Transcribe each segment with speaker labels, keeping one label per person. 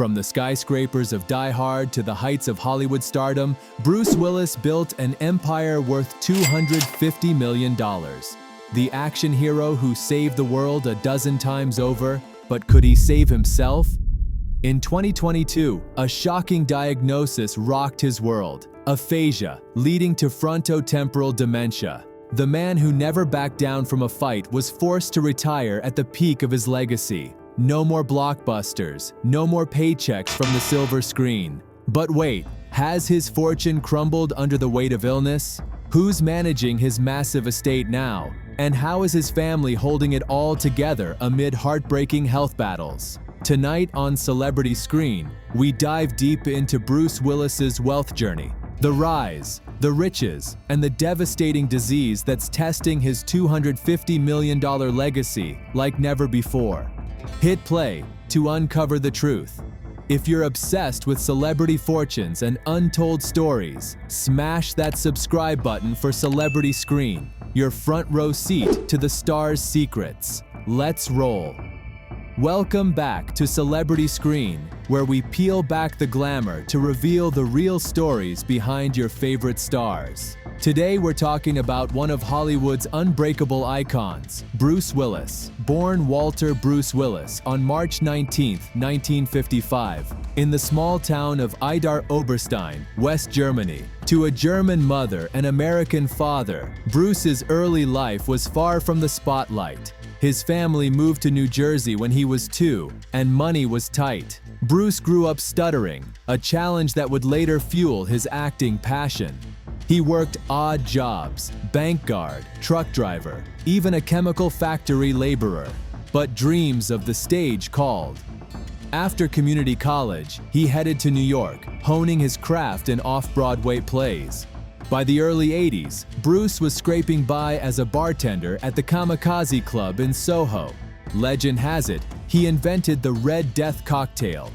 Speaker 1: From the skyscrapers of Die Hard to the heights of Hollywood stardom, Bruce Willis built an empire worth $250 million. The action hero who saved the world a dozen times over, but could he save himself? In 2022, a shocking diagnosis rocked his world: aphasia, leading to frontotemporal dementia. The man who never backed down from a fight was forced to retire at the peak of his legacy. No more blockbusters, no more paychecks from the silver screen. But wait, has his fortune crumbled under the weight of illness? Who's managing his massive estate now? And how is his family holding it all together amid heartbreaking health battles? Tonight on Celebrity Screen, we dive deep into Bruce Willis's wealth journey, the rise, the riches, and the devastating disease that's testing his $250 million legacy like never before. Hit play to uncover the truth. If you're obsessed with celebrity fortunes and untold stories, smash that subscribe button for Celebrity Screen, your front row seat to the stars' secrets. Let's roll. Welcome back to Celebrity Screen, where we peel back the glamour to reveal the real stories behind your favorite stars. Today we're talking about one of Hollywood's unbreakable icons, Bruce Willis. Born Walter Bruce Willis on March 19, 1955, in the small town of Idar Oberstein, West Germany. To a German mother and American father, Bruce's early life was far from the spotlight. His family moved to New Jersey when he was 2, and money was tight. Bruce grew up stuttering, a challenge that would later fuel his acting passion. He worked odd jobs: bank guard, truck driver, even a chemical factory laborer. But dreams of the stage called. After community college, he headed to New York, honing his craft in off-Broadway plays. By the early 80s, Bruce was scraping by as a bartender at the Kamikaze Club in Soho. Legend has it, he invented the Red Death cocktail.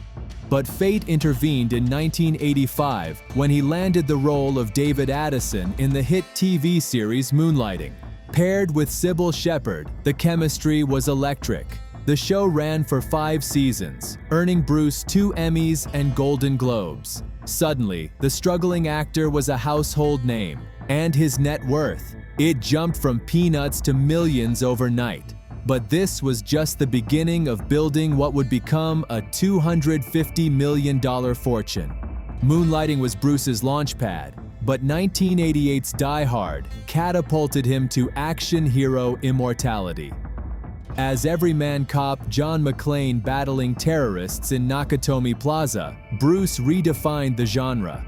Speaker 1: But fate intervened in 1985 when he landed the role of David Addison in the hit TV series Moonlighting. Paired with Sybil Shepherd, the chemistry was electric. The show ran for 5 seasons, earning Bruce 2 Emmys and Golden Globes. Suddenly, the struggling actor was a household name, and his net worth. It jumped from peanuts to millions overnight. But this was just the beginning of building what would become a $250 million fortune. Moonlighting was Bruce's launchpad, but 1988's Die Hard catapulted him to action hero immortality. As everyman cop John McClane battling terrorists in Nakatomi Plaza, Bruce redefined the genre.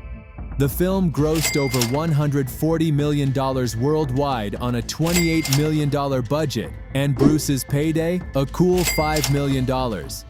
Speaker 1: The film grossed over $140 million worldwide on a $28 million budget, and Bruce's payday? A cool $5 million.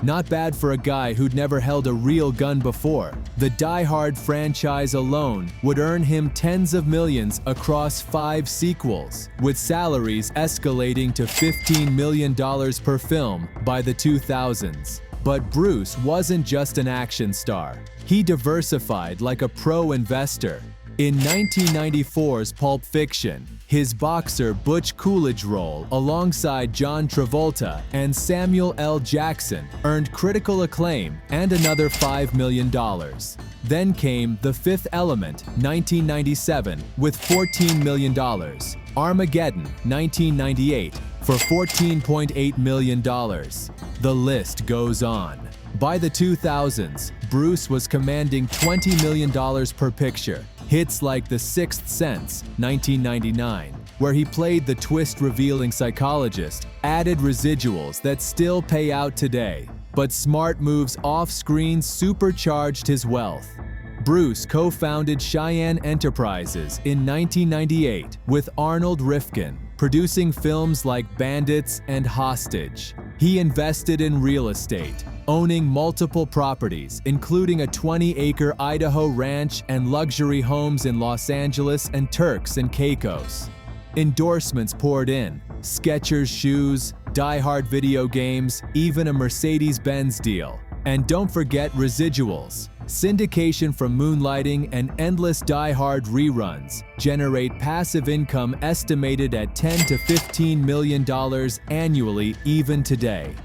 Speaker 1: Not bad for a guy who'd never held a real gun before. The Die Hard franchise alone would earn him tens of millions across 5 sequels, with salaries escalating to $15 million per film by the 2000s. But Bruce wasn't just an action star. He diversified like a pro investor. In 1994's Pulp Fiction, his boxer Butch Coolidge role alongside John Travolta and Samuel L. Jackson earned critical acclaim and another $5 million. Then came The Fifth Element, 1997, with $14 million. Armageddon, 1998, for $14.8 million. The list goes on. By the 2000s, Bruce was commanding $20 million per picture. Hits like The Sixth Sense, 1999, where he played the twist-revealing psychologist, added residuals that still pay out today. But smart moves off-screen supercharged his wealth. Bruce co-founded Cheyenne Enterprises in 1998 with Arnold Rifkin, producing films like Bandits and Hostage. He invested in real estate, owning multiple properties, including a 20-acre Idaho ranch and luxury homes in Los Angeles and Turks and Caicos. Endorsements poured in: Skechers shoes, Die Hard video games, even a Mercedes-Benz deal. And don't forget residuals. Syndication from Moonlighting and endless Die Hard reruns generate passive income estimated at $10 to $15 million annually even today.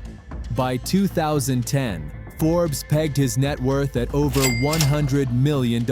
Speaker 1: By 2010, Forbes pegged his net worth at over $100 million.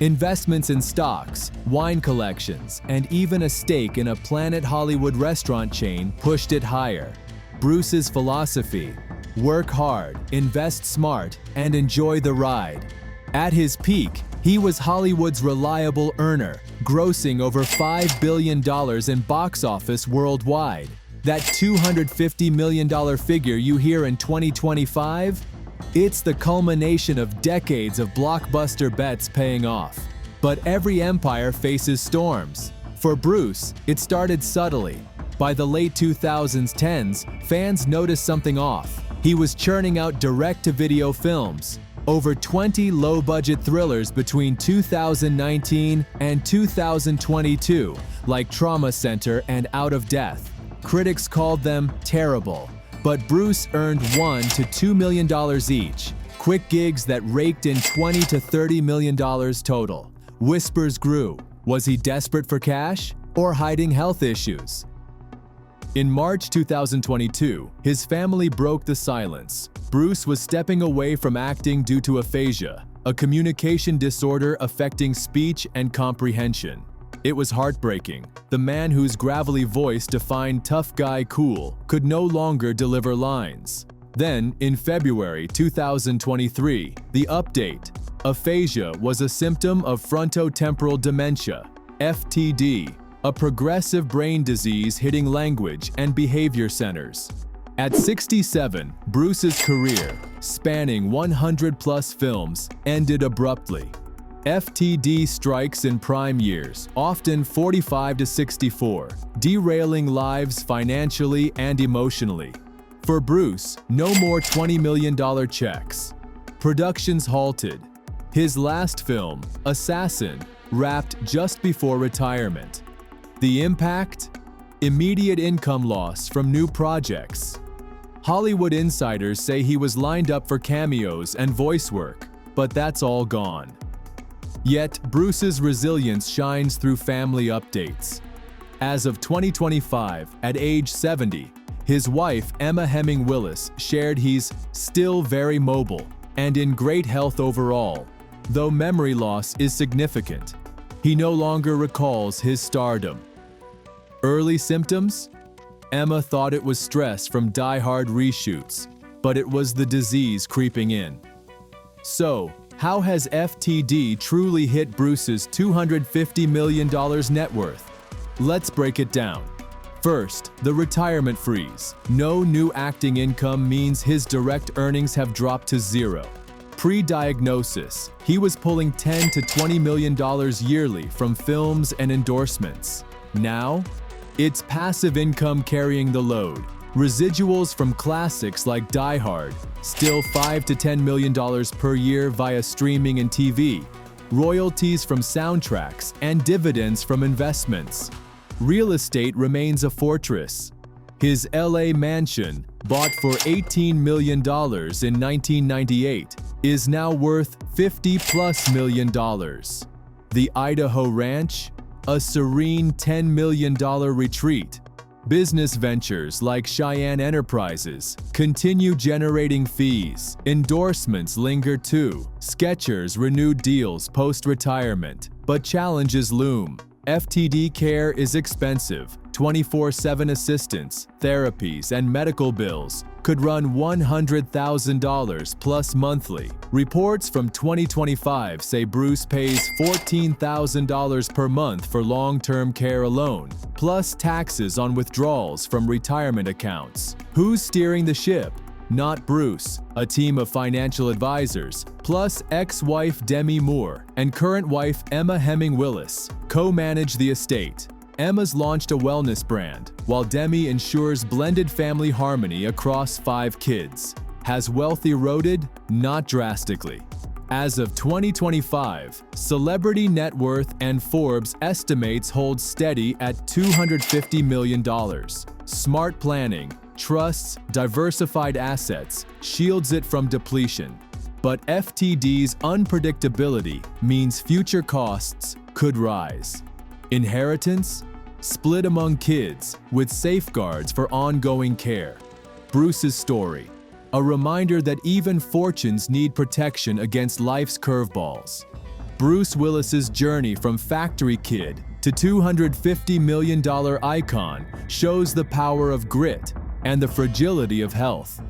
Speaker 1: Investments in stocks, wine collections, and even a stake in a Planet Hollywood restaurant chain pushed it higher. Bruce's philosophy: work hard, invest smart, and enjoy the ride. At his peak, he was Hollywood's reliable earner, grossing over $5 billion in box office worldwide. That $250 million figure you hear in 2025? It's the culmination of decades of blockbuster bets paying off. But every empire faces storms. For Bruce, it started subtly. By the late 2010s, fans noticed something off. He was churning out direct-to-video films. Over 20 low-budget thrillers between 2019 and 2022, like Trauma Center and Out of Death. Critics called them terrible, but Bruce earned $1 to $2 million each, quick gigs that raked in $20 to $30 million total. Whispers grew. Was he desperate for cash or hiding health issues? In March 2022, his family broke the silence. Bruce was stepping away from acting due to aphasia, a communication disorder affecting speech and comprehension. It was heartbreaking. The man whose gravelly voice defined tough guy cool could no longer deliver lines. Then, in February 2023, the update: aphasia was a symptom of frontotemporal dementia, FTD, a progressive brain disease hitting language and behavior centers. At 67, Bruce's career, spanning 100-plus films, ended abruptly. FTD strikes in prime years, often 45 to 64, derailing lives financially and emotionally. For Bruce, no more $20 million checks. Productions halted. His last film, Assassin, wrapped just before retirement. The impact? Immediate income loss from new projects. Hollywood insiders say he was lined up for cameos and voice work, but that's all gone. Yet, Bruce's resilience shines through family updates. As of 2025, at age 70, his wife, Emma Hemming Willis, shared he's still very mobile and in great health overall, though memory loss is significant. He no longer recalls his stardom. Early symptoms? Emma thought it was stress from Die Hard reshoots, but it was the disease creeping in. So, how has FTD truly hit Bruce's $250 million net worth? Let's break it down. First, the retirement freeze. No new acting income means his direct earnings have dropped to zero. Pre-diagnosis, he was pulling $10 to $20 million yearly from films and endorsements. Now, it's passive income carrying the load. Residuals from classics like Die Hard, still $5 to $10 million per year via streaming and TV. Royalties from soundtracks and dividends from investments. Real estate remains a fortress. His LA mansion, bought for $18 million in 1998, is now worth $50+ million. The Idaho Ranch, a serene $10 million retreat. Business ventures like Cheyenne Enterprises continue generating fees. Endorsements linger too. Skechers renewed deals post-retirement, but challenges loom. FTD care is expensive. 24/7 assistance, therapies, and medical bills could run $100,000 plus monthly. Reports from 2025 say Bruce pays $14,000 per month for long-term care alone, plus taxes on withdrawals from retirement accounts. Who's steering the ship? Not Bruce. A team of financial advisors, plus ex-wife Demi Moore and current wife Emma Hemming Willis, co-manage the estate. Emma's launched a wellness brand, while Demi ensures blended family harmony across 5 kids. Has wealth eroded? Not drastically. As of 2025, Celebrity Net Worth and Forbes estimates hold steady at $250 million. Smart planning, trusts, diversified assets shields it from depletion. But FTD's unpredictability means future costs could rise. Inheritance? Split among kids, with safeguards for ongoing care. Bruce's story. a reminder that even fortunes need protection against life's curveballs. Bruce Willis's journey from factory kid to $250 million icon shows the power of grit and the fragility of health.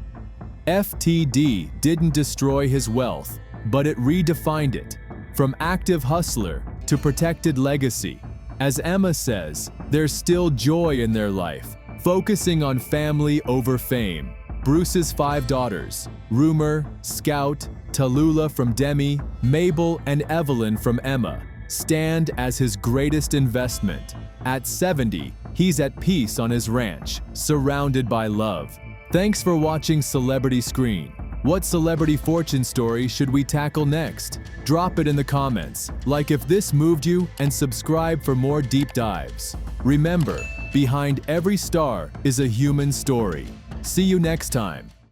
Speaker 1: FTD didn't destroy his wealth, but it redefined it. From active hustler to protected legacy. As Emma says, there's still joy in their life, focusing on family over fame. Bruce's 5 daughters, Rumor, Scout, Tallulah from Demi, Mabel, and Evelyn from Emma, stand as his greatest investment. At 70, he's at peace on his ranch, surrounded by love. Thanks for watching Celebrity Screen. What celebrity fortune story should we tackle next? Drop it in the comments, like if this moved you, and subscribe for more deep dives. Remember, behind every star is a human story. See you next time.